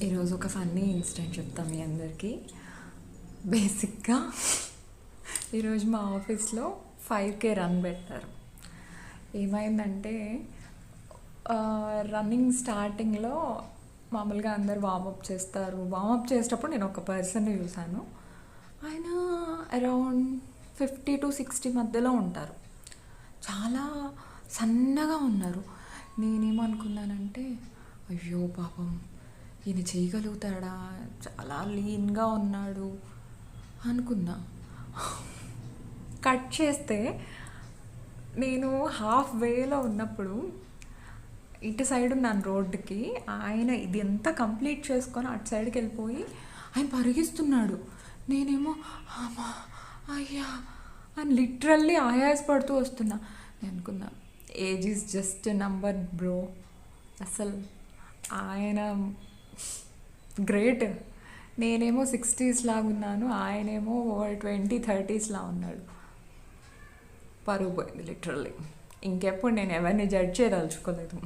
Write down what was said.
ఈరోజు ఒక funny incident చెప్తాను మీ అందరికీ. బేసిక్గా ఈరోజు మా ఆఫీస్లో 5K రన్ పెట్టారు. ఏమైందంటే రన్నింగ్ స్టార్టింగ్లో మామూలుగా అందరు వార్మప్ చేస్తారు. వార్మప్ చేసేటప్పుడు నేను ఒక పర్సన్ని చూశాను. ఆయన అరౌండ్ 50 to 60 మధ్యలో ఉంటారు. చాలా సన్నగా ఉన్నారు. నేనేమనుకున్నానంటే అయ్యో పాపం ఈయన చేయగలుగుతాడా, చాలా లీన్గా ఉన్నాడు అనుకున్నా. కట్ చేస్తే నేను హాఫ్ వేలో ఉన్నప్పుడు ఇటు సైడ్ ఉన్నాను రోడ్డుకి. ఆయన ఇది ఎంత కంప్లీట్ చేసుకొని అటు సైడ్కి వెళ్ళిపోయి ఆయన పరిగిస్తున్నాడు. నేనేమో అమ్మా అయ్యా అని లిటరల్లీ ఆయాసపడుతూ వస్తున్నా. నేను అనుకున్నా age is just number bro. అసలు ఆయన గ్రేట్. నేనేమో 60s లాగా ఉన్నాను, ఆయనేమో 20-30s లా ఉన్నాడు. పరుగు పోయింది లిటరల్లీ. ఇంకెప్పుడు నేను ఎవరిని జడ్జ్ చేయదలుచుకోలేదు.